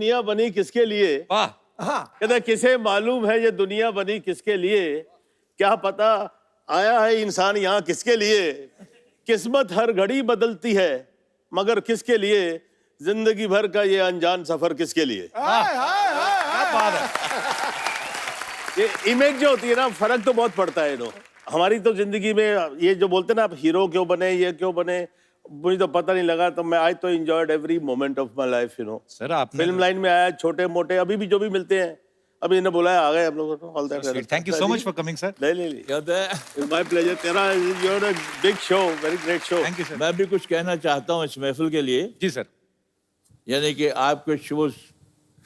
दुनिया बनी किसके लिए? वाह। हाँ कहते किसे मालूम है ये दुनिया बनी किसके लिए? क्या पता आया है इंसान यहाँ किसके लिए? किस्मत हर घड़ी बदलती है मगर किसके लिए? जिंदगी भर का ये अनजान सफर किसके लिए? क्या बात है। ये इमेज जो होती है ना, फर्क तो बहुत पड़ता है। नो हमारी तो जिंदगी में ये जो बोलते हैं ना, आप हीरो क्यों बने, ये क्यों बने, मुझे तो पता नहीं लगा। तो मैं आई तो enjoyed every moment of my life. Sir आपने फिल्म लाइन में आया, छोटे मोटे अभी भी जो भी मिलते हैं, अभी इन्हें बुलाया, आ गए हम लोगों को। All that, thank you so much for coming sir. ले क्या होता है? It's my pleasure. तेरा you are a big show, very great show. Thank you sir. मैं भी कुछ कहना चाहता हूँ इस महफिल के लिए। जी सर। यानी कि आपके शो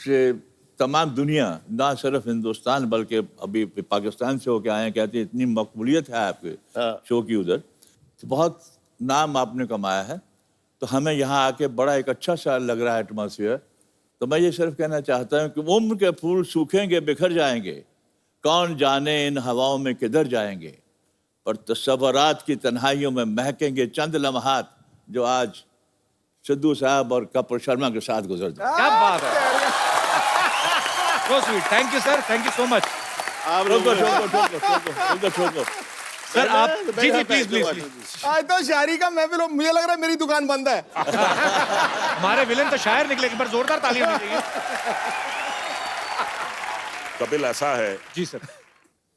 से तमाम दुनिया, ना सिर्फ हिंदुस्तान बल्कि अभी पाकिस्तान से होके आए हैं, कहते हैं इतनी मकबूलियत है आपके शो की उधर, तो बहुत नाम आपने कमाया है। तो हमें यहाँ आके बड़ा एक अच्छा सा लग रहा है एटमॉस्फेयर। तो मैं ये सिर्फ कहना चाहता हूँ कि उम्र के फूल सूखेंगे बिखर जाएंगे, कौन जाने इन हवाओं में किधर जाएंगे, पर तस्वरात की तन्हाइयों में महकेंगे चंद लम्हात जो आज सिद्धू साहब और कपूर शर्मा के साथ गुजर जाए। क्या बात है। So sweet. Thank you sir, thank you so much. आप ठोको। सर आप जी जी प्लीज प्लीज प्लीज। आज तो शायरी का महफिल हो, मुझे लग रहा है मेरी दुकान बंद है। हमारे विलेन तो शायर निकले, एक बार जोरदार तालियां होनी चाहिए। कपिल ऐसा है, जी सर।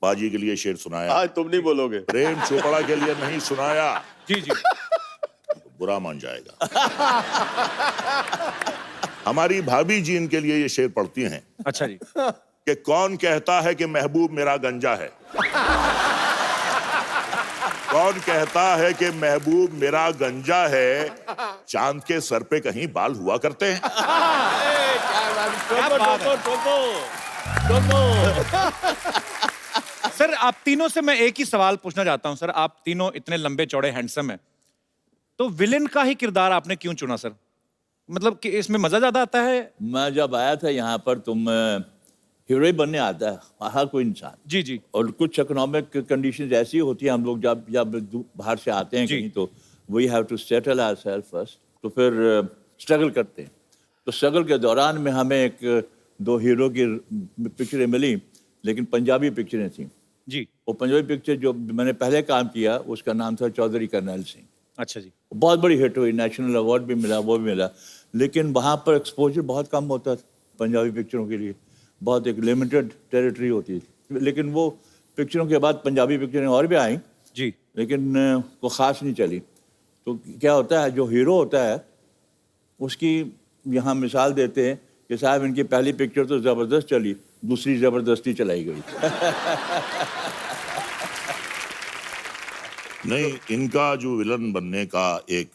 बाजी के लिए शेर सुनाया, आज तुम नहीं बोलोगे। प्रेम चोपड़ा के लिए नहीं सुनाया, जी जी। तो बुरा मान जाएगा। हमारी भाभी जी इनके लिए ये शेर पढ़ती हैं अच्छा जी। कि कौन कहता है कि महबूब मेरा गंजा है, कौन कहता है कि महबूब मेरा गंजा है, चांद के सर पे कहीं बाल हुआ करते हैं। क्या बात है। सर आप तीनों से मैं एक ही सवाल पूछना चाहता हूं। सर आप तीनों इतने लंबे चौड़े हैंडसम हैं, तो विलेन का ही किरदार आपने क्यों चुना सर? मतलब कि इसमें मजा ज्यादा आता है? मैं जब आया था यहाँ पर, तुम हीरो ही बनने आता है हर कोई इंसान। जी जी। और कुछ इकोनॉमिक कंडीशंस ऐसी होती है, हम लोग जब जब बाहर से आते हैं कहीं, तो we have to settle ourselves first, तो फिर स्ट्रगल करते हैं। तो स्ट्रगल के दौरान में हमें एक दो हीरो की पिक्चरें मिली, लेकिन पंजाबी पिक्चरें थी। जी। वो पंजाबी पिक्चर जो मैंने पहले काम किया उसका नाम था चौधरी करनैल सिंह। अच्छा जी। बहुत बड़ी हिट हुई, नेशनल अवार्ड भी मिला, वो भी मिला, लेकिन वहाँ पर एक्सपोजर बहुत कम होता था पंजाबी पिक्चरों के लिए, बहुत एक लिमिटेड टेरिटरी होती थी। लेकिन वो पिक्चरों के बाद पंजाबी पिक्चरें और भी आई जी, लेकिन वो ख़ास नहीं चली। तो क्या होता है, जो हीरो होता है उसकी यहाँ मिसाल देते हैं कि साहब इनकी पहली पिक्चर तो ज़बरदस्त चली, दूसरी ज़बरदस्ती चलाई गई। नहीं, इनका जो विलन बनने का एक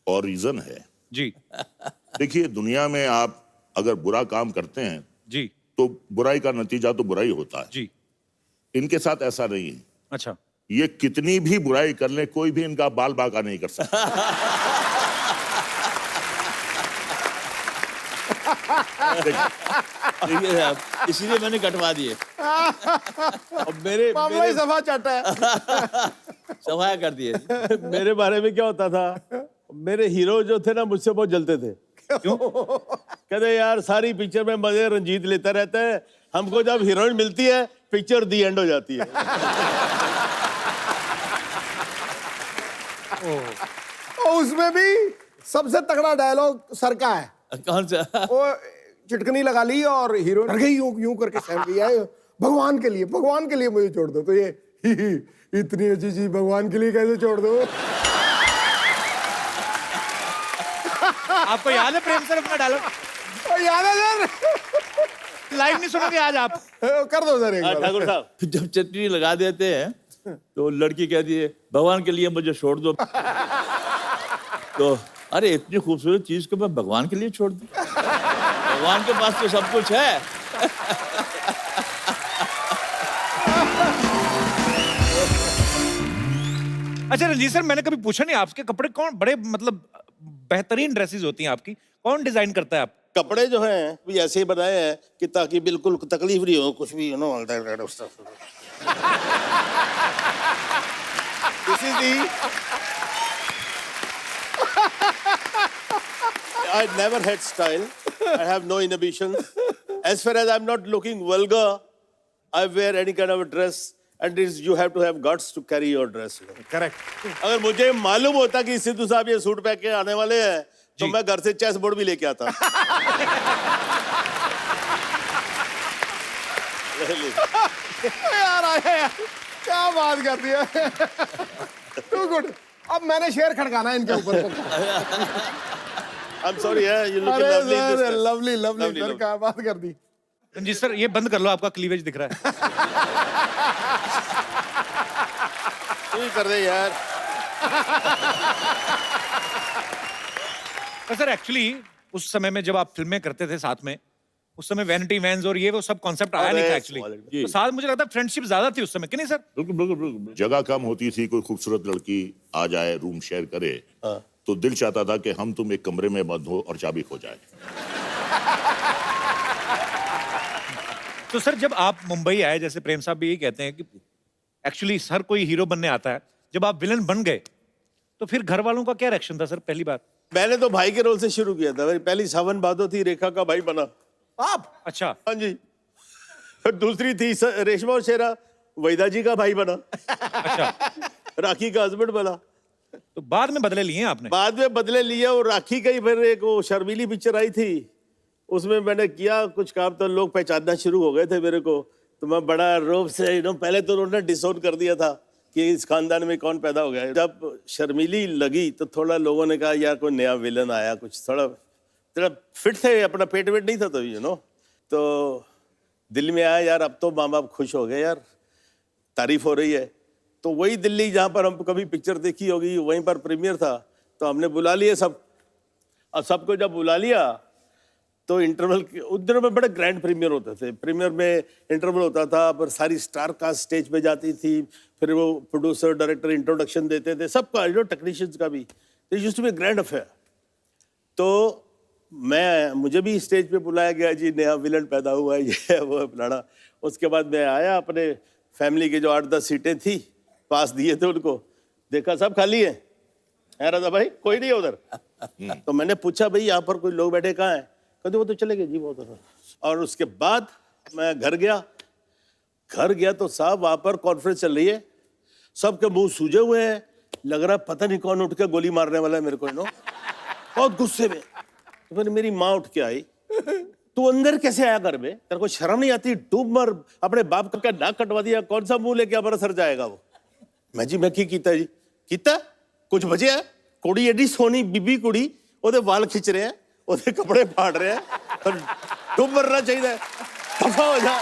और रीजन है। जी देखिए, दुनिया में आप अगर बुरा काम करते हैं जी तो बुराई का नतीजा तो बुराई होता है। जी। इनके साथ ऐसा नहीं है। अच्छा। ये कितनी भी बुराई कर ले, कोई भी इनका बाल बांका नहीं कर सकता। देखिए साहब, इसीलिए मैंने कटवा दिए। अब मेरे मामला ही सफा चाटा है। सफाया कर दिए। मेरे बारे में क्या होता था, मेरे हीरो जो थे ना मुझसे बहुत जलते थे। क्यों? कहते यार सारी पिक्चर में मजे रंजीत लेता रहता है, हमको जब हीरोइन मिलती है पिक्चर दी एंड हो जाती है। और उसमें भी सबसे तगड़ा डायलॉग सर का है। कौन सा? वो चिटकनी लगा ली और हीरो डर गई, यूं यूं करके सहम गई है, भगवान के लिए मुझे छोड़ दो। तो ये इतनी अच्छी चीज भगवान के लिए कैसे छोड़ दो? आपको याद है प्रेम सर अपना डायलॉग? याद है सर? लाइव नहीं सुनोगे आज आप? कर दो सर एक बार। ठाकुर साहब, जब चटनी लगा देते हैं तो लड़की कहती है भगवान के लिए मुझे छोड़ दो। तो अरे इतनी खूबसूरत चीज को मैं भगवान के लिए छोड़ दूं? भगवान के पास तो सब कुछ है। अच्छा रंजीत सर, मैंने कभी पूछा नहीं आपके कपड़े कौन बड़े मतलब बेहतरीन ड्रेसेस होती हैं आपकी, कौन डिजाइन करता है आप? कपड़े जो हैं भी ऐसे ही बनाए हैं कि ताकि बिल्कुल तकलीफ नहीं हो, कुछ भी you know all that stuff. This is the I never had style. I have no inhibitions. As far as I'm not looking vulgar, I wear any kind of a dress, and you have to have guts to carry your dress. Correct. अगर मुझे मालूम होता कि सिद्धू साहब ये suit पहन के आने वाले हैं, तो मैं घर से चेस बोर्ड भी लेके आता। यार आया यार, क्या बात कर दी है। Too good. अब मैंने शेर खड़काना है इनके ऊपर। I'm sorry, yeah, you look अरे lovely in this sir, dress. Lovely lovely Lovely, sir, lovely. क्या बात कर दी। रंजीत सर ये बंद कर लो, आपका क्लीवेज दिख रहा है। तू ही कर दे यार। तो सर एक्चुअली उस समय में जब आप फिल्में करते थे साथ में, उस समय वैनिटी वैन्स और ये वो सब कॉन्सेप्ट आया नहीं था एक्चुअली। तो साथ मुझे लगता है फ्रेंडशिप ज्यादा थी उस समय, कि नहीं सर? बिल्कुल बिल्कुल बिल्कुल। जगह कम होती थी, कोई खूबसूरत लड़की आ जाए, रूम शेयर करे, तो दिल चाहता था कि हम तुम एक कमरे में बंद हो और चाबी खो जाए। तो सर जब आप मुंबई आए, जैसे प्रेम साहब भी यही कहते हैं कि एक्चुअली हर कोई हीरो बनने आता है, जब आप विलन बन गए तो फिर घर वालों का क्या रिएक्शन था सर पहली बार? मैंने तो भाई के रोल से शुरू किया था। मेरी पहली सावन भादो थी, रेखा का भाई बना। आप अच्छा। हाँ जी। फिर दूसरी थी रेशमा और शेरा, वैदा जी का भाई बना। अच्छा, राखी का हस्बैंड बना। तो बाद में बदले लिए आपने? बाद में बदले लिया, और राखी का ही फिर एक वो शर्मीली पिक्चर आई थी, उसमें मैंने किया कुछ काम, तो लोग पहचानना शुरू हो गए थे मेरे को। तो मैं बड़ा रोब से पहले तो उन्होंने डिसोन कर दिया था कि इस खानदान में कौन पैदा हो गया है। जब शर्मीली लगी तो थोड़ा लोगों ने कहा यार कोई नया विलन आया, कुछ थोड़ा फिट थे, अपना पेट वेट नहीं था तो तो दिल में आया यार अब तो माँ बाप खुश हो गए यार, तारीफ हो रही है। तो वही दिल्ली जहाँ पर हम कभी पिक्चर देखी होगी, वहीं पर प्रीमियर था, तो हमने बुला लिए सब। अब सबको जब बुला लिया तो इंटरवल उस दिनों में बड़े ग्रैंड प्रीमियर होते थे। प्रीमियर में इंटरवल होता था, पर सारी स्टार कास्ट स्टेज पे जाती थी, फिर वो प्रोड्यूसर डायरेक्टर इंट्रोडक्शन देते थे, सबका टेक्नीशियंस का भी। It used to be grand affair. तो मुझे भी स्टेज पे बुलाया गया, जी नया विलन पैदा हुआ है, ये वो फलाना। उसके बाद मैं आया, अपने फैमिली के जो 8-10 सीटें थी पास दिए थे उनको, देखा सब खाली है राजा भाई, कोई नहीं है उधर। तो मैंने पूछा भाई यहाँ पर कोई लोग बैठे कहाँ हैं? कहते वो तो चले गए जी वो उधर। और उसके बाद मैं घर गया तो साहब वहाँ पर कॉन्फ्रेंस चल रही है, सबके मुंह सूजे हुए हैं, लग रहा है पता नहीं कौन उठ के गोली मारने वाला है मेरे को, बहुत गुस्से में। तो फिर मेरी माँ उठ के आई, तू अंदर कैसे आया घर में, तेरे को शर्म नहीं आती? डूब मर, अपने बाप का नाक कटवा दिया, कौन सा मुंह लेके हमारा सर जाएगा वो? मैं की कीता जी, कीता कुछ बचे है? कुड़ी एडी सोनी बीबी कुड़ी, ओदे वाल खिंच रहे हैं, ओदे कपड़े फाड़ रहे हैं, और डूब मरना चाहिए, दफा हो जा।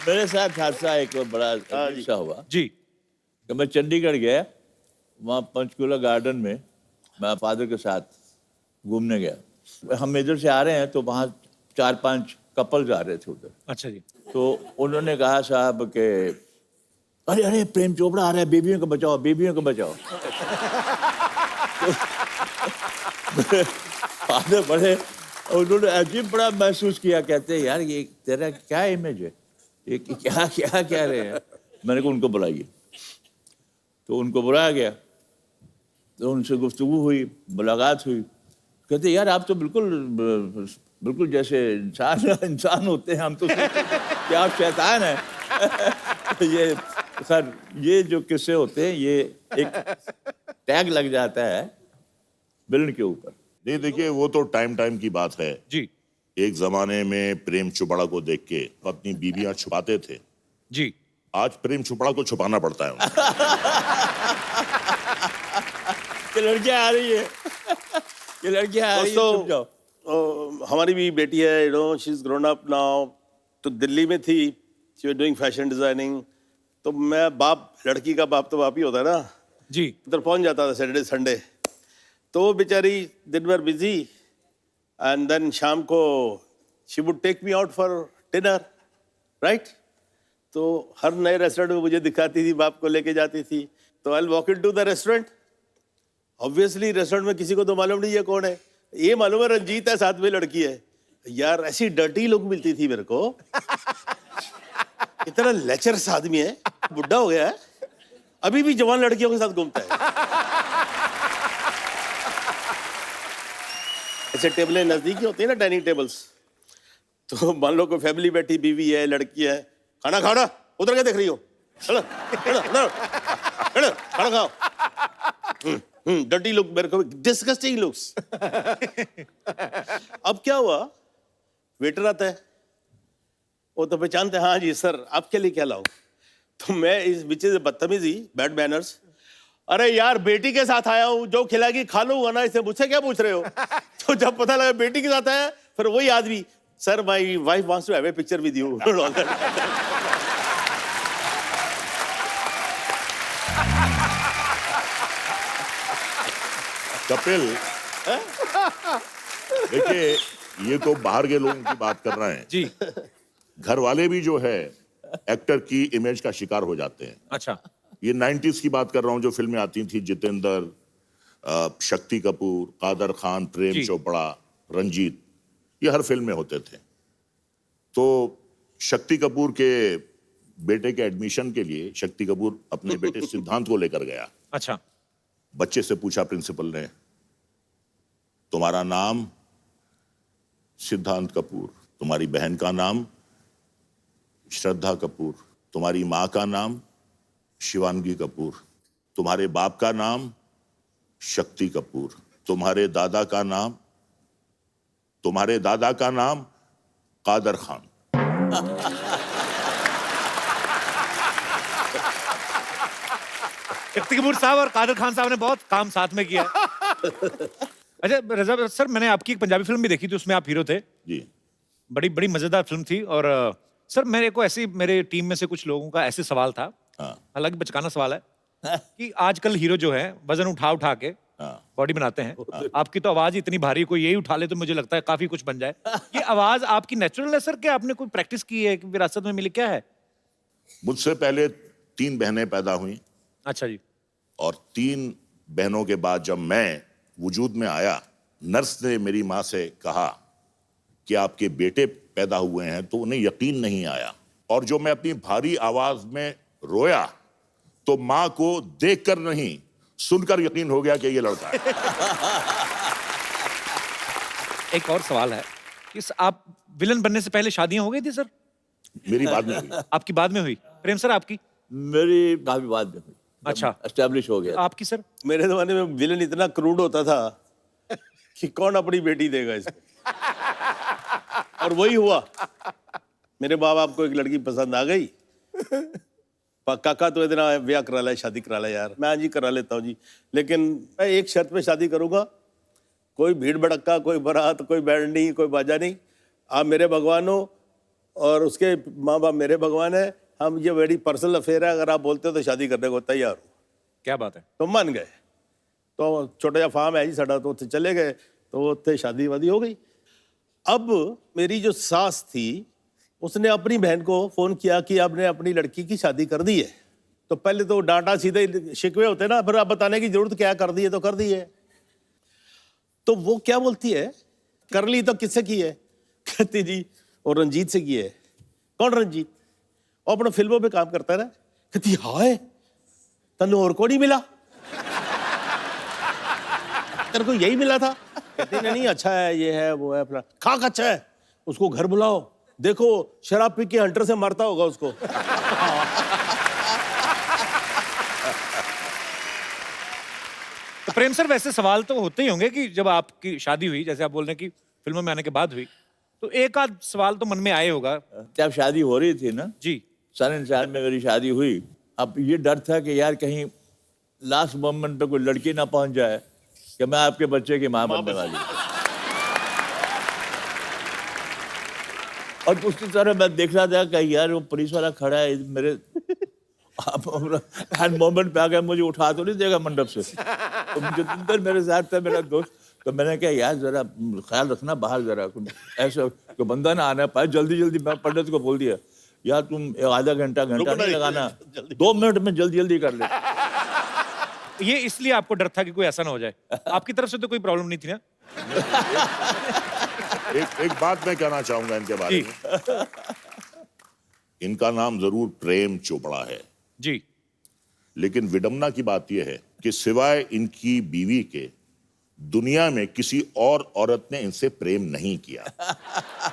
मेरे साथ हादसा एक बड़ा अच्छा हुआ जी। कि मैं चंडीगढ़ गया, वहाँ पंचकूला गार्डन में मैं फादर के साथ घूमने गया। हम इधर से आ रहे हैं तो वहाँ 4-5 कपल्स आ रहे थे उधर। अच्छा जी। तो उन्होंने कहा साहब कि अरे अरे प्रेम चोपड़ा आ रहा है, बेबियों को बचाओ, बेबियों को बचाओ। फादर बड़े, उन्होंने अजीब बड़ा महसूस किया, कहते हैं यार ये तेरा क्या इमेज है, ये क्या क्या कह रहे हैं। मैंने कहा उनको बुलाइए, तो उनको बुलाया गया, तो उनसे गुफ्तगू हुई, मुलाकात हुई। कहते यार आप तो बिल्कुल जैसे इंसान होते हैं, हम तो क्या आप शैतान हैं। ये सर ये जो किस्से होते हैं, ये एक टैग लग जाता है विलन के ऊपर। नहीं देखिए, वो तो टाइम की बात है जी। एक जमाने में प्रेम चोपड़ा को देख के अपनी बीबियां छुपाते थे, जी। आज प्रेम चोपड़ा को छुपाना पड़ता है उनको। ये लड़कियां आ रही है, ये लड़कियां आ रही है, छुप जाओ। हमारी भी बेटी है, she is grown up now. तो दिल्ली में थी, she was doing fashion designing. तो मैं बाप, लड़की का बाप तो बाप ही होता है ना जी। उधर पहुंच जाता था सैटरडे संडे। तो वो बेचारी दिन भर बिजी, एंड देन शाम को she would take me out for dinner, right. तो हर नए रेस्टोरेंट में मुझे दिखाती थी, बाप को लेके जाती थी। तो I walk in to the restaurant, obviously restaurant में किसी को तो मालूम नहीं है कौन है, ये मालूम है रंजीत है, साथ में लड़की है। यार ऐसी डर्टी लुक मिलती थी मेरे को, इतना लेचरस आदमी है, बुढ़ा हो गया है, अभी भी जवान लड़कियों के साथ घूमता है। ऐसे टेबलें नजदीकी होती है ना, डाइनिंग टेबल्स। तो मान लो कोई फैमिली बैठी, बीवी है, लड़की है, खाना खाओ ना, उधर क्या देख रही हो, चलो चलो चलो चलो खाना खाओ। डर्टी लुक, मेरे को डिस्गस्टिंग लुक्स। अब क्या हुआ, वेटर आता है, वो तो पहचानते हैं, हाँ जी सर आपके लिए क्या लाऊं। तो मैं इस बीच से बदतमीजी, बैड मैनर्स, अरे यार बेटी के साथ आया हूं, जो खिलाएगी खा लूंगा ना, इसे मुझसे क्या पूछ रहे हो। तो जब पता लगा बेटी के साथ आया, फिर वही आदमी, sir my wife wants to have a picture with you. Kapil, देखिए ये तो बाहर के लोगों की बात कर रहे हैं जी। घर वाले भी जो है एक्टर की इमेज का शिकार हो जाते हैं। अच्छा। ये 90s की बात कर रहा हूं, जो फिल्में आती थी, जितेंद्र, शक्ति कपूर, कादर खान, प्रेम जी। चोपड़ा, रंजीत, ये हर फिल्म में होते थे। तो शक्ति कपूर के बेटे के एडमिशन के लिए शक्ति कपूर अपने बेटे सिद्धांत को लेकर गया। अच्छा। बच्चे से पूछा प्रिंसिपल ने, तुम्हारा नाम? सिद्धांत कपूर। तुम्हारी बहन का नाम? श्रद्धा कपूर। तुम्हारी माँ का नाम? शिवांगी कपूर। तुम्हारे बाप का नाम? शक्ति कपूर। तुम्हारे दादा का नाम? तुम्हारे दादा का नाम कादर खान। शक्ति कपूर साहब और कादर खान साहब ने बहुत काम साथ में किया। अच्छा रजा सर, मैंने आपकी एक पंजाबी फिल्म भी देखी थी, उसमें आप हीरो थे। जी। बड़ी बड़ी मजेदार फिल्म थी। और सर मेरे को ऐसी, मेरे टीम में से कुछ लोगों का ऐसे सवाल था, हाँ। हालांकि बचकाना सवाल है, कि आजकल हीरो जो है वजन उठा उठा के हाँ। बॉडी बनाते हैं। आपकी तो आवाज इतनी भारी, कोई यही उठा ले तो मुझे लगता है काफी कुछ बन जाए। ये आवाज आपकी नेचुरल है सर, क्या आपने कोई प्रैक्टिस की है, कि विरासत में मिली, क्या है? मुझसे पहले 3 बहनें पैदा हुई, अच्छा जी। और 3 बहनों के बाद जब मैं वजूद में आया, नर्स ने मेरी माँ से कहा कि आपके बेटे पैदा हुए हैं, तो उन्हें यकीन नहीं आया। और जो मैं अपनी भारी आवाज में रोया, तो माँ को देखकर नहीं, सुनकर यकीन हो गया कि ये लड़का है। एक और सवाल है, इस आप विलन बनने से पहले शादियां हो गई थी सर? मेरी बाद में हुई। आपकी बाद में हुई। प्रेम सर आपकी? मेरी काफी बाद में हुई। अच्छा। एस्टेब्लिश हो गया। आपकी सर? मेरे जमाने में विलन इतना क्रूड होता था कि कौन अपनी बेटी देगा इसको। और वही हुआ, मेरे माँ बाप को एक लड़की पसंद आ गई, काका तो इतना ब्याह करा ले, शादी करा ले यार। मैं हाँ जी करा लेता हूँ जी, लेकिन मैं एक शर्त पे शादी करूंगा, कोई भीड़ भड़क्का, कोई बारात, कोई बैंड नहीं, कोई बाजा नहीं। आप मेरे भगवान हो और उसके माँ बाप मेरे भगवान है। हम, ये बड़ी पर्सनल अफेयर है, अगर आप बोलते हो तो शादी करने को तैयार हो। क्या बात है। तो मान गए। तो छोटा जा फार्म है जी साडा, तो उत्थे चले गए, तो उत्थे शादी वादी हो गई। अब मेरी जो सास थी, उसने अपनी बहन को फोन किया कि आपने अपनी लड़की की शादी कर दी है। तो पहले तो डांटा, सीधे शिकवे होते ना, फिर आप बताने की जरूरत क्या, कर दी है तो कर दी है। तो वो क्या बोलती है, कर ली तो किससे की है? कहती जी और रंजीत से की है। कौन रंजीत? वो अपने फिल्मों पे काम करता है ना। कहती हाय, तन्नू और को नहीं मिला, तेरे को यही मिला था? कहती नहीं अच्छा है, ये है वो है, अपना खाक अच्छा है, उसको घर बुलाओ, देखो शराब पी के हंटर से मारता होगा उसको। तो प्रेम सर वैसे सवाल तो होते ही होंगे कि जब आपकी शादी हुई, जैसे आप बोल रहे हैं कि फिल्मों में आने के बाद हुई, तो एक आध सवाल तो मन में आए होगा। जब शादी हो रही थी ना, जी। 4 में मेरी शादी हुई। अब ये डर था कि यार कहीं लास्ट मोमेंट पे कोई लड़की ना पहुंच जाए कि मैं आपके बच्चे की मां बनने वाली हूं। और उसकी तरह मैं देख रहा था कि यार वो पुलिस वाला खड़ा है मेरे हर मोमेंट पे आ गया, मुझे उठा तो नहीं देगा मंडप से। तो जितेंद्र मेरे साथ था, मेरा दोस्त। तो मैंने कहा यार जरा ख्याल रखना बाहर, जरा ऐसा कोई बंदा ना आना पाए। जल्दी जल्दी मैं पंडित को बोल दिया, यार तुम आधा घंटा नहीं लगाना, 2 मिनट में जल्दी जल्दी कर ले। ये इसलिए आपको डर था कि कोई ऐसा ना हो जाए? आपकी तरफ से तो कोई प्रॉब्लम नहीं थी ना? एक बात मैं कहना चाहूंगा इनके बारे में। इनका नाम जरूर प्रेम चोपड़ा है जी, लेकिन विडम्बना की बात यह है कि सिवाय इनकी बीवी के दुनिया में किसी और औरत ने इनसे प्रेम नहीं किया।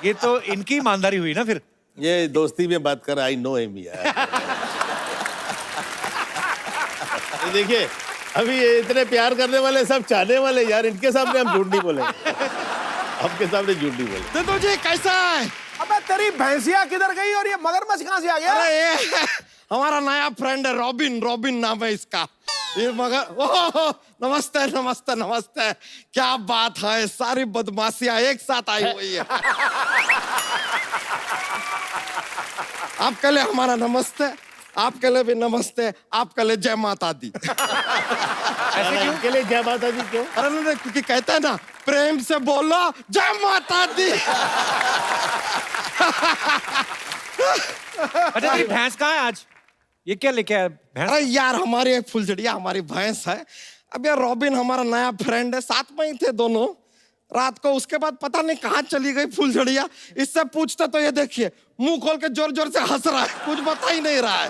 ये तो इनकी ईमानदारी हुई ना फिर। ये दोस्ती में बात कर, आई नो हिम यार। ये देखिए, अभी ये इतने प्यार करने वाले सब चाहने वाले यार, इनके सामने हम झूठ नहीं बोलेंगे। आपके सामने झूठ नहीं बोलेंगे। तो तुझे कैसा है? अबे तेरी भैंसिया किधर गई और ये मगरमच्छ कहाँ से आ गया? अरे ये हमारा नया फ्रेंड है, रॉबिन। रॉबिन नाम है इसका। ये मगर ओह, नमस्ते नमस्ते नमस्ते। क्या बात है, सारी बदमाशियां एक साथ आई हुई है। आपके लिए हमारा नमस्ते, आपके लिए भी नमस्ते, आपके लिए जय माता दी। इनके लिए जय माता दी क्यों? अरे नहीं, क्योंकि कहते हैं ना, प्रेम से बोलो जय माता दी। अच्छा तेरी भैंस कहाँ है आज? ये क्या लेके आया भैंस? अरे यार, हमारी एक फुलझड़िया हमारी भैंस है। अब यार रॉबिन हमारा नया फ्रेंड है, साथ में ही थे दोनों। रात को उसके बाद पता नहीं कहाँ चली गई फुलझड़िया। इससे पूछते तो ये देखिए मुंह खोल के जोर जोर से हंस रहा है, कुछ बता ही नहीं रहा है,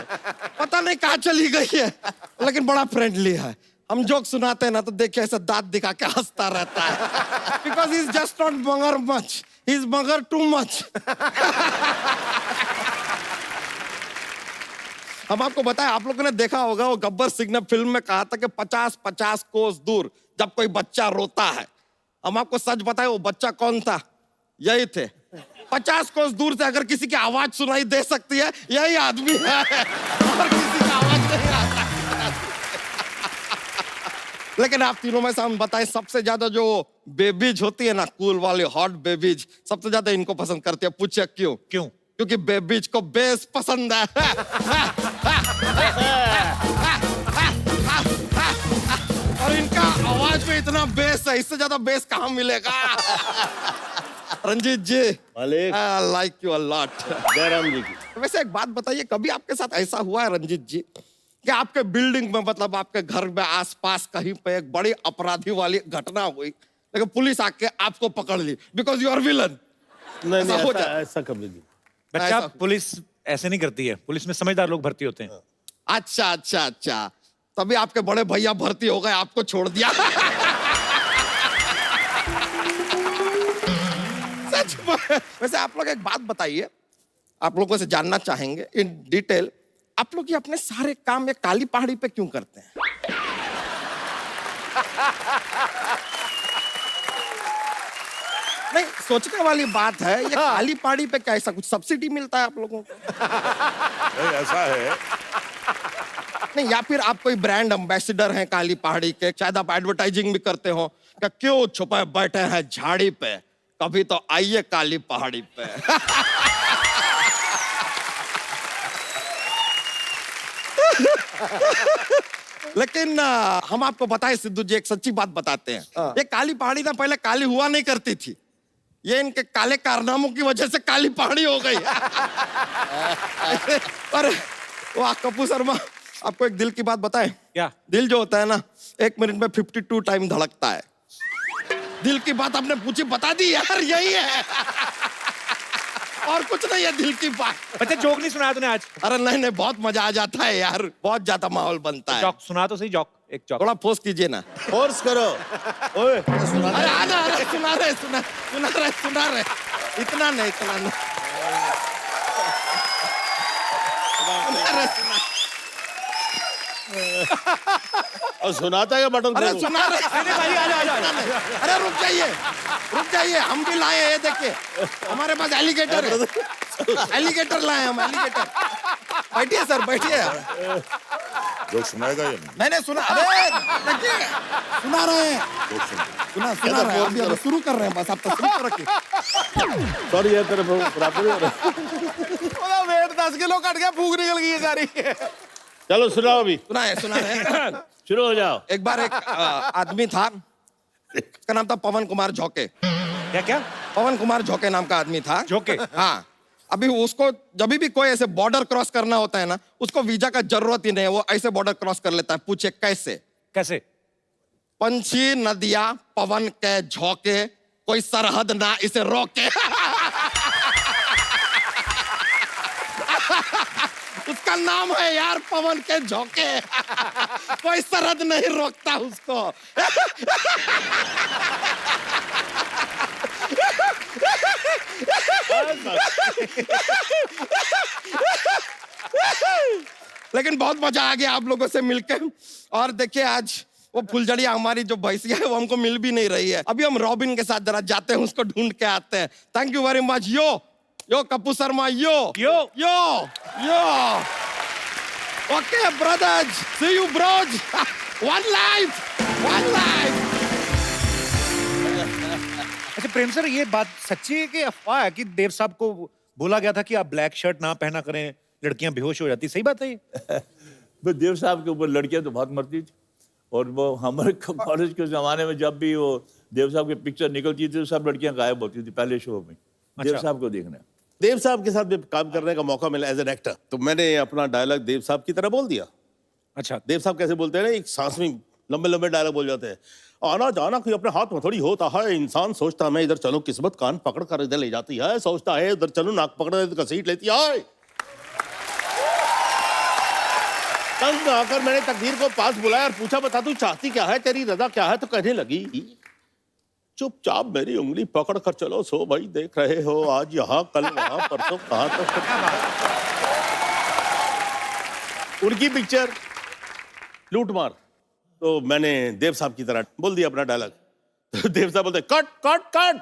पता नहीं कहाँ चली गई है। लेकिन बड़ा फ्रेंडली है। हम जोक सुनाते हैं ना तो देखिए ऐसे दांत दिखा के हंसता रहता है। Because he is just not मगर मच, ही इज मगर टू मच। हम आपको बताएं, आप लोगों ने देखा होगा वो गब्बर सिंह ने फिल्म में कहा था कि 50-50 कोस दूर जब कोई बच्चा रोता है। हम आपको सच बताएं, वो बच्चा कौन था? यही थे। 50 कोस दूर से अगर किसी की आवाज सुनाई दे सकती है, यही आदमी है। और किसी की आवाज नहीं आ सकती। लेकिन आप तीनों में से हम बताएं, सबसे ज्यादा जो बेबीज होती है ना, कूल वाली हॉट बेबीज, सबसे ज्यादा इनको पसंद करती है। पूछे क्यों? क्यों? क्योंकि बेबीज को बेस पसंद है। और इनका आवाज में इतना बेस है, इससे ज्यादा बेस कहाँ मिलेगा? रंजीत जी, मालिक। I like you a lot. Jairam ji की। वैसे एक बात बताइए, कभी आपके साथ ऐसा हुआ है रंजीत जी कि आपके बिल्डिंग में, मतलब आपके घर में आसपास कहीं पे एक बड़ी अपराधी वाली घटना हुई, लेकिन पुलिस आके आपको पकड़ ली बिकॉज यू आर विलन? नहीं ऐसा हो जाता? ऐसा कभी नहीं। बच्चा, ऐसा- पुलिस ऐसे नहीं करती है। पुलिस में समझदार लोग भर्ती होते हैं। अच्छा अच्छा अच्छा, तभी आपके बड़े भैया भर्ती हो गए, आपको छोड़ दिया। सच में। वैसे आप लोग एक बात बताइए, आप लोगों से जानना चाहेंगे इन डिटेल, आप लोग ये अपने सारे काम ये काली पहाड़ी पे क्यों करते हैं? नहीं, सोचने वाली बात है। ये काली पहाड़ी पे क्या ऐसा कुछ सब्सिडी मिलता है आप लोगों को? नहीं, ऐसा है, नहीं, या फिर आप कोई ब्रांड एम्बेसडर हैं काली पहाड़ी के, शायद आप एडवर्टाइजिंग भी करते हो। क्या क्यों छुपे बैठे हैं झाड़ी पे, कभी तो आइए काली पहाड़ी पे। लेकिन हम आपको बताएं सिद्धू जी, एक सच्ची बात बताते हैं। ये काली पहाड़ी ना पहले काली हुआ नहीं करती थी, ये इनके काले कारनामों की वजह से काली पहाड़ी हो गई। अरे वाह कपूर शर्मा, आपको एक दिल की बात बताएं? क्या? दिल जो होता है ना, 1 मिनट में 52 टाइम धड़कता है। दिल की बात आपने पूछी, बता दी यार, यही है। और कुछ नहीं है दिल की बात। बच्चा जोक नहीं सुनाया तूने आज? अरे नहीं नहीं, बहुत मजा आ जाता है यार, बहुत ज्यादा माहौल बनता है। जोक सुना तो सही, जोक एक जोक। थोड़ा फोर्स कीजिए ना। फोर्स करो। ओए, अरे आना, अरे सुना रहे, इतना नहीं, इतना नहीं। और सुनाता है बटन अरे दबाओ। सुना रहे। भाई आ जाओ। अरे रुक जाइए, हम भी लाए हैं। देखिए हमारे पास एलिगेटर है, एलिगेटर लाए हम, एलिगेटर। बैठिए सर, बैठिए। जो सुनाएगा ये नहीं, मैंने सुना, अरे देखिए सुना रहे हैं, जो सुना सुना रहे हैं। अभी शुरू कर रहे हैं, बस आप तस्वीर तो रखिए। सॉरी यार, तेरे बराबर ही हो रहा है। वेट 10 किलो कट गया, भूख निकल गई है सारी। चलो सुनाओ अभी। सुना रहे हैं। शुरू हो जाओ। एक बार एक आदमी था, उसका नाम था पवन कुमार झोंके। क्या क्या? पवन कुमार झोंके नाम का आदमी था। झोंके? हाँ। अभी उसको जब भी कोई ऐसे बॉर्डर क्रॉस करना होता है ना, उसको वीजा का जरूरत ही नहीं है, वो ऐसे बॉर्डर क्रॉस कर लेता है। पूछे कैसे? कैसे? पंछी नदिया पवन के झोंके, कोई सरहद ना इसे रोके। उसका नाम है यार पवन के झोंके। कोई सरहद नहीं रोकता उसको। लेकिन बहुत मजा आ गया आप लोगों से मिलके। और देखिए आज वो फुलझड़िया हमारी जो भैंसिया है वो हमको मिल भी नहीं रही है। अभी हम रॉबिन के साथ जरा जाते हैं, उसको ढूंढ के आते हैं। Thank you very much. Yo Kapoor Sharma, yo okay brothers, see you bros. One life. अच्छा प्रेम सर, ये बात सच्ची है कि अफवाह है कि देव साहब को बोला गया था कि आप ब्लैक शर्ट ना पहना करें, लड़कियां बेहोश हो जाती, सही बात है ये? तो देव साहब के ऊपर लड़कियां तो बहुत मरती थी, और वो हमारे कॉलेज के जमाने में जब भी वो देव साहब की पिक्चर निकलती थी तो सब लड़कियां गायब होती थी पहले शो में देव साहब को देखने। देव साहब के साथ भी काम करने का मौका मिला एज एन एक्टर, तो मैंने अपना डायलॉग देव साहब की तरह बोल दिया। अच्छा, देव साहब कैसे बोलते हैं ना, एक सांस में लंबे लंबे डायलॉग बोल जाते हैं। आना जाना कोई अपने हाथ में थोड़ी होता है, इंसान सोचता मैं इधर चलूं किस्मत कान पकड़ कर इधर ले जाती है, सोचता है उधर चलूं नाक पकड़ कर घसीट लेती है। तंग आकर मैंने तकदीर को पास बुलाया और पूछा बता तू चाहती क्या है, तेरी रजा क्या है, तो कहने लगी चुपचाप मेरी उंगली पकड़ कर चलो, सो भाई देख रहे हो आज यहाँ कल वहां परसों कहां तक। उनकी पिक्चर लूट मार, तो मैंने देव साहब की तरह बोल दिया अपना डायलॉग। तो देव साहब बोलते कट कट कट,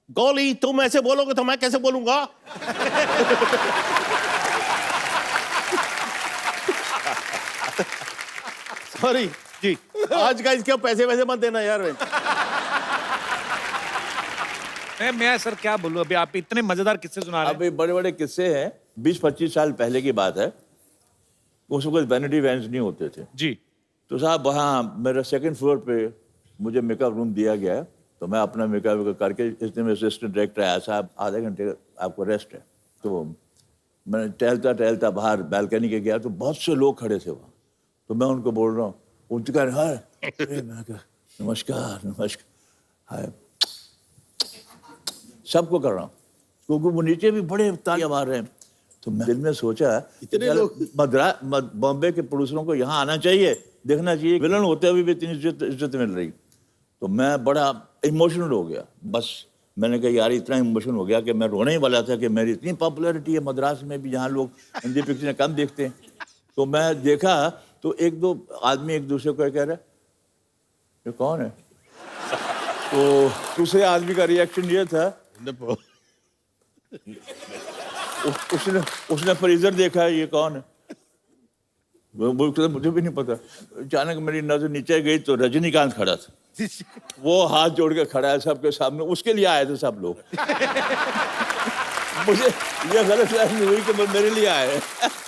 गोली तुम ऐसे बोलोगे तो मैं कैसे बोलूंगा। सॉरी जी, आज का इसके पैसे वैसे मत देना यार। मैं सर क्या बोलूं, अभी आप इतने मजेदार किस्से सुना रहे हैं। अभी बड़े बड़े किस्से हैं, 20-25 साल पहले की बात है। उस वक्त वैनिटी वैन्स नहीं होते थे जी। तो साहब वहाँ मेरे सेकंड फ्लोर पे मुझे मेकअप रूम दिया गया है, तो मैं अपना मेकअप करके, इसने मेरे असिस्टेंट डायरेक्टर आया, साहब आधे घंटे आपको रेस्ट है। तो मैं टहलता बाहर बैल्कनी के गया तो बहुत से लोग खड़े थे वहाँ, तो मैं उनको बोल रहा हूँ, उनके कह रहे हैं नमस्कार हाय, सबको कर रहा हूँ क्योंकि वो नीचे भी बड़े तालियां मार रहे हैं। तो मैं दिल में सोचा इतने लोग बॉम्बे के प्रोड्यूसरों को यहाँ आना चाहिए, देखना चाहिए विलन होते हुए भी इतनी इज्जत मिल रही। तो मैं बड़ा इमोशनल हो गया, बस मैंने कहा यार इतना इमोशनल हो गया कि मैं रोने ही वाला था कि मेरी इतनी पॉपुलैरिटी है मद्रास में भी, जहाँ लोग हिंदी पिक्चरें कम देखते हैं। तो मैं देखा तो एक दो आदमी एक दूसरे को कह रहे ये कौन है, तो दूसरे आदमी का रिएक्शन ये था उसने फ्रीजर देखा ये कौन है, मुझे भी नहीं पता। अचानक मेरी नजर नीचे गई तो रजनीकांत खड़ा था, वो हाथ जोड़ के खड़ा है सबके सामने, उसके लिए आए थे सब लोग। मुझे ये गलत फहमी हुई कि वो मेरे लिए आए हैं।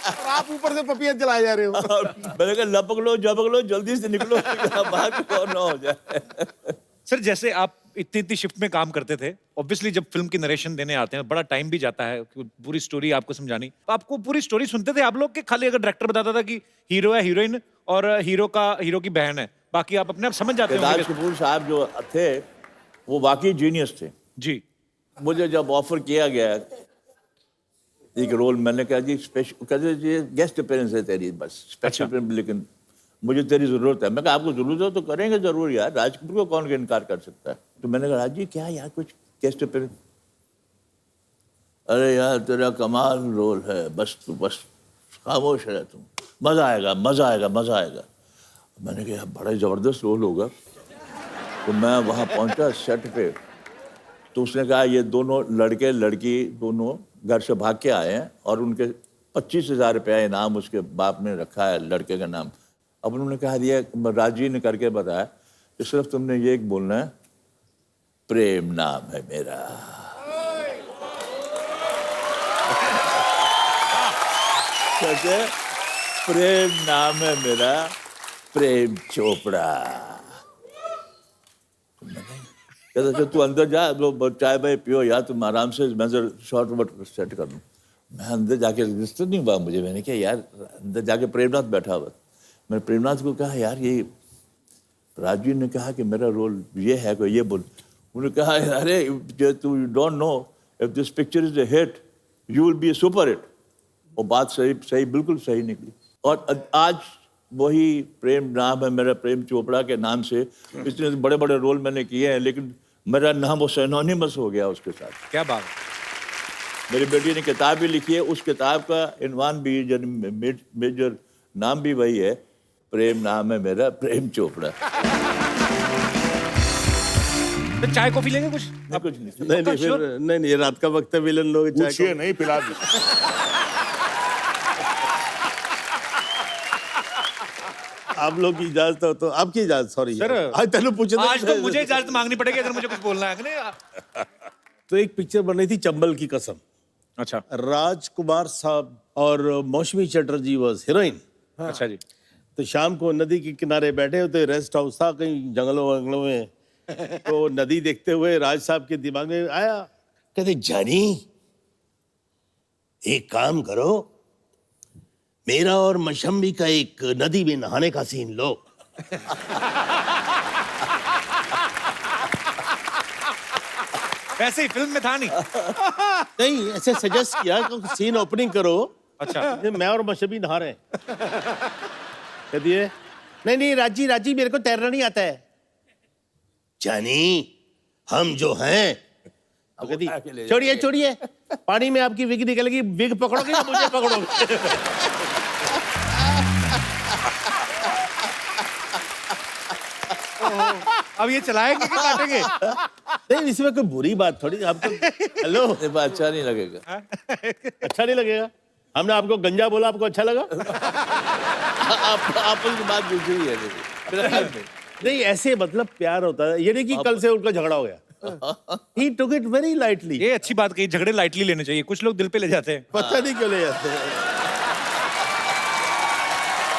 और आप ऊपर से पपिया जलाए जा रहे हो। मैंने कहा लपक लो जल्दी से निकलो, बाहर कौन ना हो जाए। सर जैसे आप इतनी शिफ्ट में काम करते थे, ऑब्वियसली जब फिल्म की नरेशन देने आते हैं बड़ा टाइम भी जाता है पूरी स्टोरी आपको समझानी। आपको पूरी स्टोरी सुनते थे आप लोग कि खाली अगर डायरेक्टर बताता था कि हीरो है हीरोइन और हीरो की बहन है, बाकी आप अपने आप समझ जाते हो? राज कपूर साहब जो थे वो वाकई जीनियस थे जी। मुझे जब ऑफर किया गया एक रोल, मैंने कहा जी स्पेशल, कहते जी गेस्ट अपीयरेंस है तेरी, बस स्पेशल, लेकिन मुझे तेरी जरूरत है। मैं कहा आपको जरूरत हो तो करेंगे जरूर यार, राज कपूर को कौन इनकार कर सकता है। तो मैंने कहा राज जी क्या यार कुछ गेस्ट अपीयरेंस, अरे यार तेरा कमाल रोल है, बस तू बस खामोश रह, तुम मजा आएगा। मैंने कहा बड़ा जबरदस्त रोल होगा। तो मैं वहाँ पहुँचा सेट पे, तो उसने कहा ये दोनों लड़के लड़की दोनों घर से भाग के आए हैं और उनके 25,000 रुपया इनाम उसके बाप ने रखा है लड़के का नाम। अब उन्होंने कहा दिया, राजी ने करके बताया कि सिर्फ तुमने ये एक बोलना है, प्रेम नाम है मेरा। कहते प्रेम नाम है मेरा, प्रेम चोपड़ा। कहता तू अंदर जा, लो चाय भाई पियो यार, तुम आराम से, मैं शॉर्ट वट सेट कर लूँ। मैं अंदर जाके रिश्ता नहीं हुआ मुझे, मैंने कहा यार अंदर जाके प्रेमनाथ बैठा हुआ, मैंने प्रेमनाथ को कहा यार ये राजू ने कहा कि मेरा रोल ये है, कोई ये बोल। उन्होंने कहा अरे तू don't know if this picture is a hit you will be a super hit. वो बात सही सही बिल्कुल सही निकली। और आज वही प्रेम नाम है मेरा, प्रेम चोपड़ा के नाम से इतने बड़े बड़े रोल मैंने किए हैं, लेकिन मेरा नाम वो सिनोनिमस हो गया उसके साथ। क्या बात है। मेरी बेटी ने किताब भी लिखी है, उस किताब का इनवान भी मेजर नाम भी वही है, प्रेम नाम है मेरा, प्रेम चोपड़ा। तो चाय कॉफी लेंगे कुछ? नहीं, कुछ नहीं। नहीं नहीं फिर नहीं रात का वक्त है, विलन लोग चाय पूछिए नहीं, पिला दी। आप लोग की इजाजत हो तो आपकी इजाजत। सॉरी सर, आज तेन पूछे आज तो मुझे इजाजत मांगनी पड़ेगी अगर मुझे कुछ बोलना है कि नहीं। तो एक पिक्चर बन रही थी चंबल की कसम, अच्छा राजकुमार साहब और मौसमी चटर्जी वाज हीरोइन। अच्छा जी। तो शाम को नदी के किनारे बैठे होते, रेस्ट हाउस था कहीं जंगलों वंगलों में। तो नदी देखते हुए राज साहब के दिमाग में आया, कहते जानी एक काम करो, मेरा और मशम्मी का एक नदी में नहाने का सीन लो। वैसे ही फिल्म में था नहीं। नहीं ऐसे सजेस्ट किया कि सीन ओपनिंग करो। अच्छा। मैं और मशम्मी नहा रहे हैं। कह दिए नहीं राजी राजी मेरे को तैरना नहीं आता है। जानी हम जो हैं, तो कहती छोड़िए छोड़िए, पानी में आपकी विग निकलेगी, विग पकड़ोगे या मुझे पकड़ोगे? अब ये चलाएंगे कि काटेंगे? नहीं इसमें कोई बुरी बात थोड़ी। आपको हेलो ये बात अच्छा नहीं लगेगा। अच्छा नहीं लगेगा? हमने आपको गंजा बोला, आपको अच्छा लगा? आप की बात दूसरी है मेरे ख्याल में। नहीं ऐसे मतलब प्यार होता है, ये नहीं कि कल से उनका झगड़ा हो गया। He took it very lightly। ये अच्छी बात कही, झगड़े लाइटली लेने चाहिए, कुछ लोग दिल पे ले जाते हैं। पता नहीं क्यों ले जाते हैं।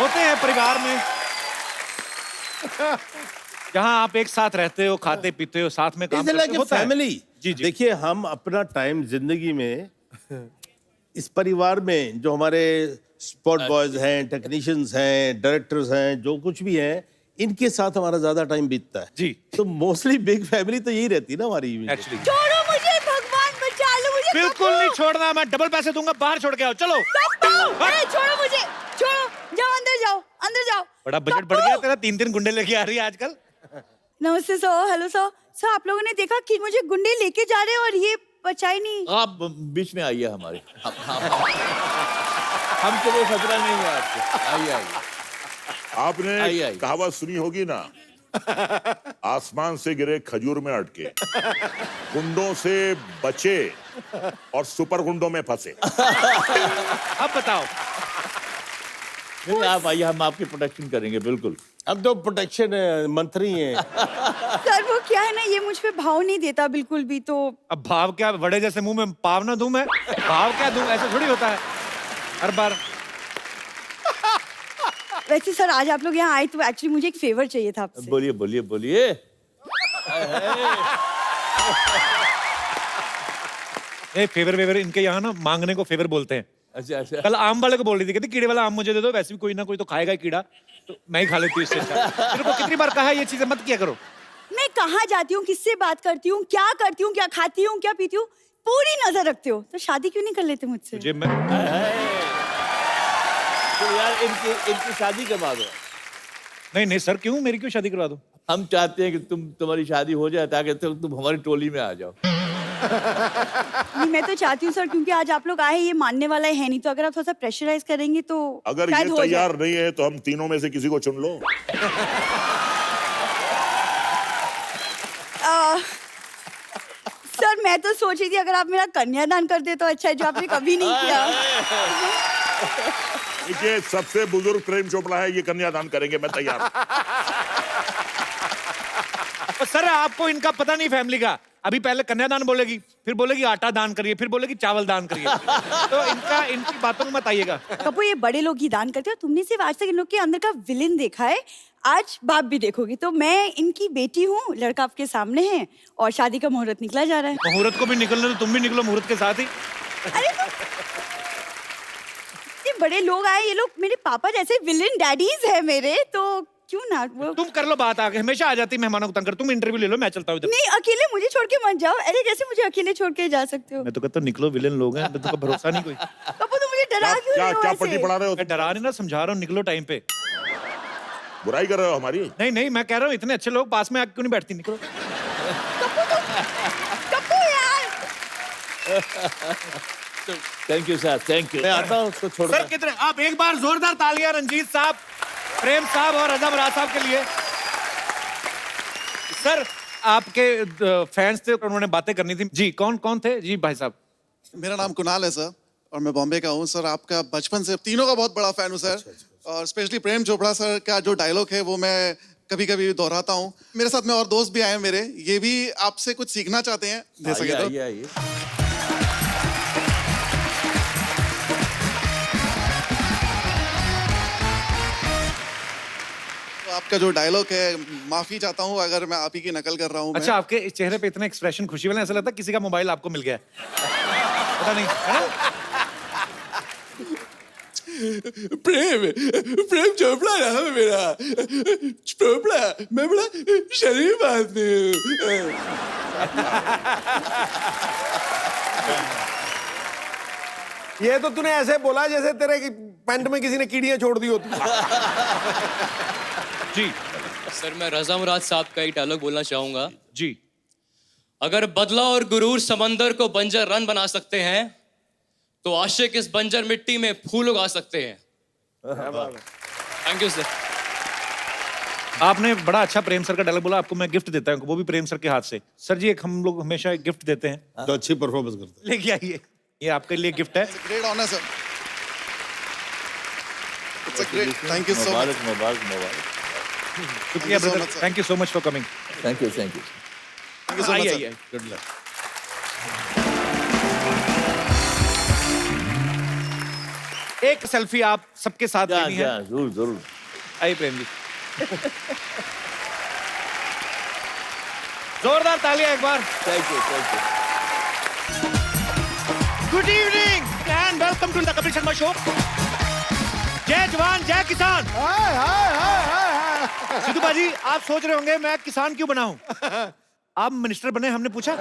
होते हैं परिवार में जहां आप एक साथ रहते हो, खाते पीते हो, साथ में काम करते हो, होता है। फैमिली। जी जी। देखिए हम अपना टाइम जिंदगी में इस परिवार में जो हमारे स्पॉट बॉयज हैं, टेक्नीशियंस हैं, डायरेक्टर्स हैं, जो कुछ भी हैं, इनके साथ हमारा ज्यादा टाइम बीतता है। जी। तो मोस्टली बिग फैमिली तो यही रहती है ना हमारी। एक्चुअली छोड़ो मुझे, भगवान बचा लो मुझे। बिल्कुल नहीं छोड़ना, मैं डबल पैसे दूंगा, बाहर छोड़ के आओ। चलो अरे छोड़ो मुझे, छोड़ो, जाओ अंदर जाओ, अंदर जाओ। बड़ा बजट बढ़ गया तेरा, 3-3 गुंडे लेके आ रही है आजकल। नमस्ते सर, हेलो सर। सर आप लोगों ने देखा कि मुझे गुंडे लेके जा रहे हैं और ये बचा ही नहीं। आप बीच में आइए हमारे। हम तो वो खतरा नहीं है आपको। आइए आइए। आपने आइए। कहावत सुनी होगी ना, आसमान से गिरे खजूर में अटके, गुंडों से बचे और सुपर गुंडों में फंसे। अब बताओ। नहीं, आप आइए, हम आपकी प्रोटेक्शन करेंगे बिल्कुल। अब तो प्रोटेक्शन मंत्री हैं। सर वो क्या है ना, ये मुझ पे भाव नहीं देता बिल्कुल भी। तो अब भाव क्या, बड़े जैसे मुंह में पाव ना दूं मैं? भाव क्या दूं, ऐसा थोड़ी होता है हर बार। वैसे सर आज आप लोग यहाँ आए तो एक्चुअली मुझे एक फेवर चाहिए था आपसे। बोलिए बोलिए बोलिए। ए फेवर वेवर इनके यहाँ ना मांगने को फेवर बोलते हैं। अच्छा अच्छा। कल आम वाले को बोल रही थी, कहती कीड़े वाला आम मुझे दे दो, वैसे भी कोई ना कोई तो खाएगा ही कीड़ा, तो मैं ही खा लेती हूँ इससे अच्छा। मेरे को कितनी बार कहा है ये चीजें मत किया करो। मैं कहाँ जाती हूँ, किससे बात करती हूँ, क्या करती हूँ, क्या खाती हूँ, क्या पीती हूँ, पूरी नजर रखते हो। तो शादी क्यों नहीं कर लेते मुझसे? मुझे मैं तो यार इनकी शादी करवा दो। नहीं सर, क्यों, मेरी क्यों शादी करवा दो? हम चाहते हैं कि तुम्हारी शादी हो जाए ताकि तुम हमारी टोली में आ जाओ। नहीं मैं तो चाहती हूँ सर, क्योंकि आज आप लोग आए, ये मानने वाला है नहीं, तो अगर आप थोड़ा सा प्रेशराइज करेंगे तो अगर शायद ये हो जाए। तैयार नहीं है तो हम तीनों में से किसी को चुन लो। सर मैं तो सोच रही थी अगर आप मेरा कन्यादान कर दे तो अच्छा है, जो आपने कभी नहीं किया। देखिए सबसे बुजुर्ग प्रेम चोपड़ा है, ये कन्यादान करेंगे, मैं तैयार हूं। और सर आपको इनका पता नहीं फैमिली का। अभी पहले कन्यादान बोलेगी, फिर बोलेगी आटा दान करिए, फिर बोलेगी चावल दान करिए। तो इनकी बातों में मत आइएगा। कपूर ये बड़े लोग ही दान करते हैं, तुमने सिर्फ आज तक इन लोग के अंदर का विलेन देखा है, आज बाप भी देखोगी। तो मैं इनकी बेटी हूँ, लड़का आपके सामने है और शादी का मुहूर्त निकला जा रहा है। मुहूर्त को भी निकलने तो तुम भी निकलो मुहूर्त के साथ ही। अरे तो ये बड़े लोग आए, ये लोग मेरे पापा जैसे विलेन डैडीज है मेरे, तो क्यों ना वो तुम कर लो बात आगे, हमेशा आ जाती मेहमानों को तंग कर। तुम इंटरव्यू ले लो, मैं चलता हूँ इधर। नहीं, अकेले मुझे छोड़ के मत जाओ। अरे कैसे मुझे अकेले छोड़ के जा सकते हो? मैं तो कहता हूँ निकलो, विलेन लोग हैं, मैं तो भरोसा नहीं कोई। कपूर तुम मुझे डरा क्यों क्या रहे हो क्या ऐसे? पट्टी पढ़ा रहे हो? मैं डरा नहीं ना, समझा रहा हूँ, निकलो टाइम पे। बुराई कर रहे हो हमारी? नहीं नहीं, मैं कह रहा हूँ इतने अच्छे लोग पास में आके क्यों नहीं बैठती, निकलो। कपूर यार, thank you sir, thank you. मैं आता हूँ उसको छोड़ सर कितने, आप एक बार जोरदार तालियां रंजीत साहब, प्रेम साहब और रजा बराज साहब के लिए। सर आपके फैंस थे, उन्होंने बातें करनी थी जी। कौन कौन थे जी भाई साहब? मेरा नाम कुणाल है सर, और मैं बॉम्बे का हूँ सर। आपका बचपन से तीनों का बहुत बड़ा फैन हूँ सर। और स्पेशली प्रेम चोपड़ा सर का जो डायलॉग है वो मैं कभी कभी दोहराता हूँ। मेरे साथ में और दोस्त भी आए हैं मेरे, ये भी आपसे कुछ सीखना चाहते हैं, दे सके तो। आइए। तो आपका जो डायलॉग है, माफी चाहता हूँ अगर मैं आप ही की नकल कर रहा हूँ। अच्छा, आपके चेहरे पे इतना एक्सप्रेशन खुशी वाला, ऐसा लगता है किसी का मोबाइल आपको मिल गया है। पता नहीं, है ना? प्रेम चोपड़ा नाम है मेरा। चोपड़ा, मैं बड़ा शरीफ आदमी हूँ। ये तो तूने ऐसे बोला जैसे तेरे पैंट में किसी ने कीड़ियां छोड़ दी होती। जी सर, मैं रजा मुराद साहब का एक डायलॉग बोलना चाहूंगा। जी। अगर बदला और गुरूर समंदर को बंजर रन बना सकते हैं, तो आशिक इस बंजर मिट्टी में फूल उगा सकते हैं। Thank you sir. आपने बड़ा अच्छा प्रेम सर का डायलॉग बोला, आपको मैं गिफ्ट देता हूँ, वो भी प्रेम सर के हाथ से। सर जी, एक हम लोग हमेशा एक गिफ्ट देते हैं तो अच्छी परफॉर्मेंस करते हैं। लेके आइए, ये आपके लिए गिफ्ट है। Great honour sir. It's a great, thank you so much. मुबारक। शुक्रिया Thank you so brother, much, sir. Thank you so much for coming. Thank you. Thank you so much आइए सर। आइए, गुड लक। एक selfie आप सबके साथ लेनी है। जरूर। आइए प्रेम जी। जोरदार तालियां एक बार। Thank you. Good evening and welcome to the Kapil Sharma show. जय जवान जय किसान। सिद्धू बाजी, आप सोच रहे होंगे मैं किसान क्यों बना हूं? आप मिनिस्टर बने, हमने पूछा।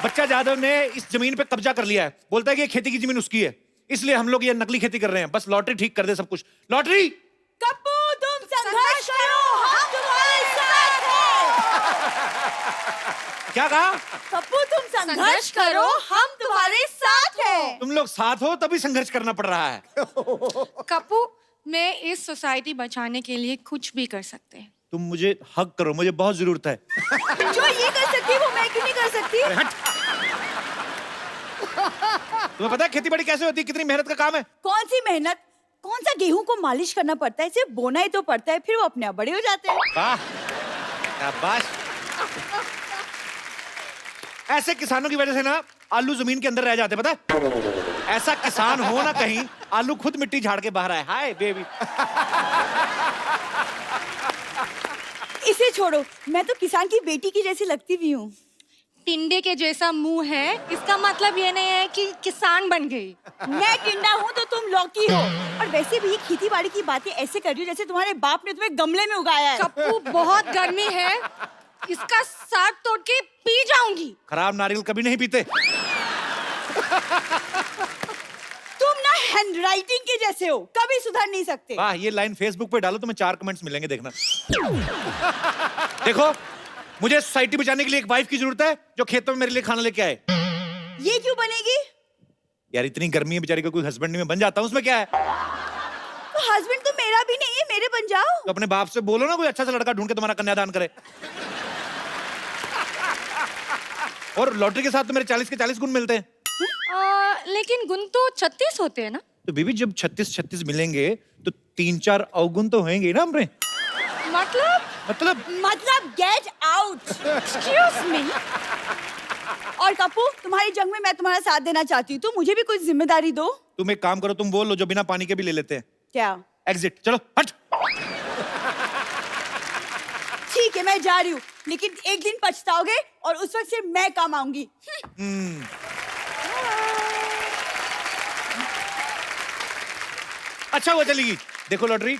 बच्चा जाधव ने इस जमीन पे कब्जा कर लिया है, बोलता है कि ये खेती की जमीन उसकी है, इसलिए हम लोग ये नकली खेती कर रहे हैं। बस लॉटरी ठीक कर दे सब कुछ। लॉटरी। कप्पू तुम संघर्ष करो, हम तुम्हारे साथ हैं। क्या कहा? कप्पू तुम संघर्ष करो, हम तुम्हारे साथ हैं। तुम लोग साथ हो तभी संघर्ष करना पड़ रहा है। कप्पू, मैं इस सोसाइटी बचाने के लिए कुछ भी कर सकते हैं। तुम मुझे हक करो, मुझे बहुत जरूरत है। जो ये कर सकती है वो मैं क्यों नहीं कर सकती? अरे हट। तुम्हें पता है खेती बाड़ी कैसे होती है, कितनी मेहनत का काम है? कौन सी मेहनत? कौन सा गेहूं को मालिश करना पड़ता है, सिर्फ बोना ही तो पड़ता है, फिर वो अपने आप बड़े हो जाते हैं। वाह, शाबाश। ऐसे किसानों की वजह से ना आलू जमीन के अंदर रह जाते, पता है? ऐसा किसान हो ना कहीं, आलू खुद मिट्टी झाड़ के बाहर आए। Hi baby. इसे छोड़ो, मैं तो किसान की बेटी की जैसी लगती भी हूँ। टिंडे के जैसा मुंह है, इसका मतलब ये नहीं है कि किसान बन गई। मैं टिंडा हूँ तो तुम लौकी हो। और वैसे भी खेती बाड़ी की बातें ऐसे कर रही हो जैसे तुम्हारे बाप ने तुम्हें गमले में उगाया है। कप्पू, बहुत गर्मी है, इसका साग तोड़ के पी जाऊंगी। खराब नारियल कभी नहीं पीते। तुम ना हैंडराइटिंग के जैसे हो, कभी सुधर नहीं सकते। वाह, ये लाइन फेसबुक पे डालो, तुम्हें 4 कमेंट्स मिलेंगे, देखना। देखो, मुझे सोसाइटी बचाने के लिए एक वाइफ की जरूरत है जो खेतों में मेरे लिए खाना लेके आए। ये क्यों बनेगी? यार इतनी गर्मी है बेचारी को, कोई हस्बैंड नहीं, मैं बन जाता हूँ, उसमें क्या है? तो हस्बैंड तो मेरा भी नहीं है, मेरे बन जाओ। तो अपने बाप से बोलो ना कोई अच्छा सा लड़का ढूंढ के तुम्हारा कन्यादान करे। और लॉटरी के साथ तो मेरे 40 के 40 गुण मिलते हैं। लेकिन गुण तो 36 होते हैं ना? तो बीबी जब 36 मिलेंगे तो 3-4 अवगुण तो होंगे ही ना हमरे। मतलब गेट आउट। Excuse me. और कप्पू, तुम्हारी जंग में मैं तुम्हारा साथ देना चाहती हूँ, तो मुझे भी कुछ जिम्मेदारी दो। तुम एक काम करो, तुम बोल लो जो बिना पानी के भी ले लेते हैं। क्या? एग्जिट। चलो हट। ठीक है, मैं जा रही हूँ, लेकिन एक दिन पछताओगे और उस वक्त सिर्फ मैं काम आऊंगी। अच्छा वो चलेगी। देखो लॉटरी,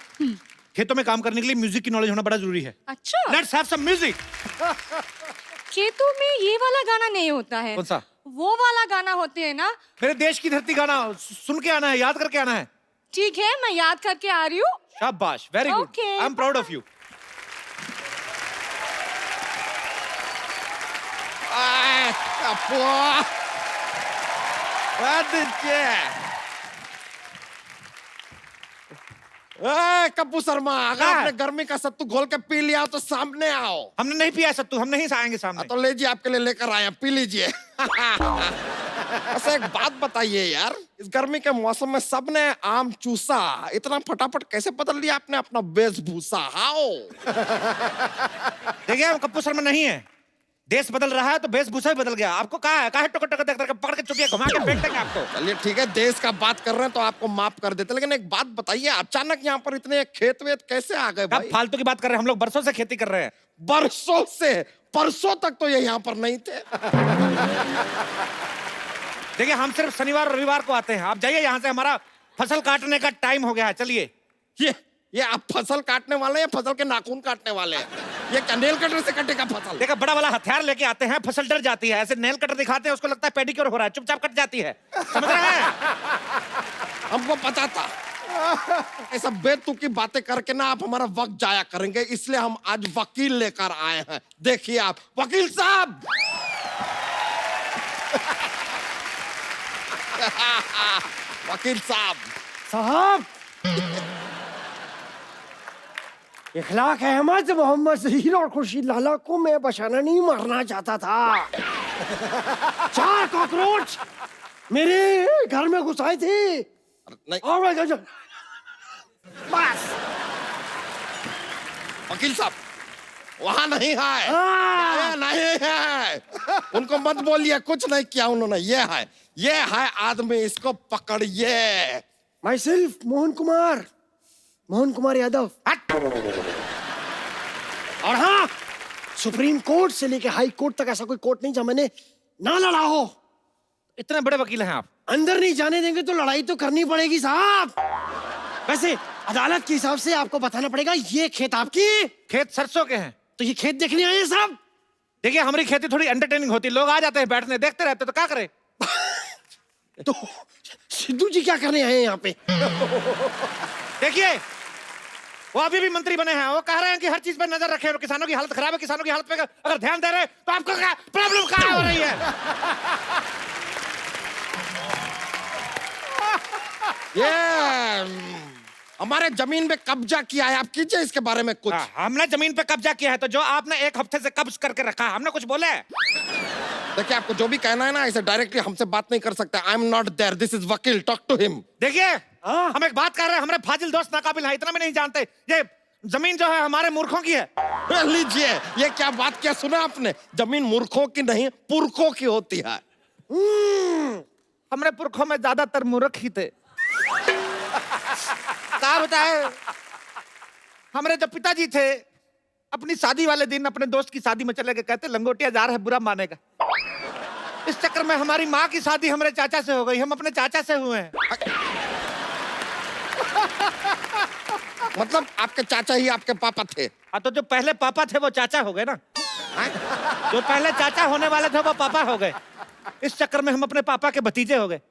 खेतों में काम करने के लिए म्यूजिक की नॉलेज होना बड़ा जरूरी है। अच्छा, लेट्स हैव सम म्यूजिक। खेतों में ये वाला गाना नहीं होता है। कौन सा? वो वाला गाना होते हैं ना। मेरे देश की धरती गाना सुन के आना है, याद करके आना है। ठीक है, मैं याद करके आ रही हूँ। शाबाश, very good, Okay. I am proud of you. Kappu Sharma, अगर हाँ। आपने गर्मी का सत्तू घोल के पी लिया तो सामने आओ। हमने नहीं पिया सत्तू, हम नहीं आएंगे सामने। तो लीजिए, आपके लिए लेकर आए हैं, पी लीजिए। अच्छा, एक बात बताइए यार, इस गर्मी के मौसम में सबने आम चूसा, इतना फटाफट कैसे बदल लिया आपने अपना वेशभूषा? हाओ। देखिए, हम कप्पू शर्मा नहीं है, देश बदल रहा है तो वेशभूषा भी बदल गया। आपको कहा है टोकर टोकर देख कर पकड़ के चुटिया घुमा के फेंक देंगे आपको। चलिए ठीक है, देश का बात कर रहे हैं तो आपको माफ कर देते, लेकिन एक बात बताइए, अचानक यहाँ पर इतने खेत वेत कैसे आ गए आप भाई? फालतू की बात कर रहे हैं, हम लोग बरसों से खेती कर रहे हैं। बरसों से? परसों तक तो ये यहाँ पर नहीं थे। देखिए, हम सिर्फ शनिवार और रविवार को आते हैं। आप जाइए यहाँ से, हमारा फसल काटने का टाइम हो गया है, चलिए। ये आप फसल काटने वाले हैं या फसल के नाखून काटने वाले हैं? ये क्या नेल कटर से कटेगा फसल? देखा, बड़ा वाला हथियार लेके आते हैं, फसल डर जाती है। ऐसे नेल कटर दिखाते हैं, उसको लगता है पेडिक्योर हो रहा है, चुपचाप कट जाती है। समझ रहे हैं? हमको पता था ऐसा बेतुकी बातें करके ना आप हमारा वक्त जाया करेंगे, इसलिए हम आज वकील लेकर आए हैं। देखिए आप, वकील साहब। वकील साहब, इखलाक अहमद, मोहम्मद जहीर और खुर्शीद लाला को मैं बचाना नहीं मारना चाहता था। 4 कॉकरोच मेरे घर में घुस आए थे नहीं, और मैं बस। वकील साहब, वहां नहीं है, ये नहीं है। उनको मत बोलिए, कुछ नहीं किया उन्होंने। ये है आदमी, इसको पकड़िए। My self Mohan Kumar Yadav. और हाँ, सुप्रीम कोर्ट से लेके हाई कोर्ट तक ऐसा कोई कोर्ट नहीं जहाँ मैंने ना लड़ा हो। इतने बड़े वकील हैं आप। अंदर नहीं जाने देंगे तो लड़ाई तो करनी पड़ेगी साहब। वैसे अदालत के हिसाब से आपको बताना पड़ेगा, ये खेत आपकी? खेत सरसों के हैं। तो ये खेत देखने आए हैं साहब? देखिए, हमारी खेती थोड़ी एंटरटेनिंग होती है, लोग आ जाते हैं, बैठने देखते रहते, तो क्या करें? तो सिद्धू जी क्या करने आए हैं यहाँ पे? देखिए, वो अभी भी मंत्री बने हैं, वो कह रहे हैं कि हर चीज पर नजर रखें और किसानों की हालत खराब है, किसानों की हालत पे अगर ध्यान दे रहे हैं तो आपको क्या प्रॉब्लम कहाँ हो रही है? ये हमारे जमीन पे कब्जा किया है, आप कीजिए इसके बारे में कुछ। हमने जमीन पे कब्जा किया है, तो जो आपने 1 हफ्ते से कब्ज करके रखा है, हमने कुछ बोले? देखिए, आपको जो भी कहना है ना, ऐसे डायरेक्टली हमसे बात नहीं कर सकते। I am not there, this is वकील, टॉक टू हिम। देखिए, हम एक बात कर रहे हैं, हमारे फाजिल दोस्त नाकाबिल हैं, इतना भी नहीं जानते। ये जमीन जो है हमारे मूर्खों की है। लीजिए, ये क्या बात किया, सुना आपने? जमीन मूर्खों की नहीं, पुरखों की होती है। हमारे पुरखों में ज्यादातर मूर्ख ही थे। क्या बताए, हमारे जो पिताजी थे, अपनी शादी वाले दिन अपने दोस्त की शादी में चले गए, कहते लंगोटिया जा रहा है, बुरा मानेगा। इस चक्कर में हमारी माँ की शादी हमारे चाचा से हो गई, हम अपने चाचा से हुए हैं। मतलब आपके चाचा ही आपके पापा थे? हाँ, तो जो पहले पापा थे वो चाचा हो गए ना। जो पहले चाचा होने वाले थे वो पापा हो गए। इस चक्कर में हम अपने पापा के भतीजे हो गए।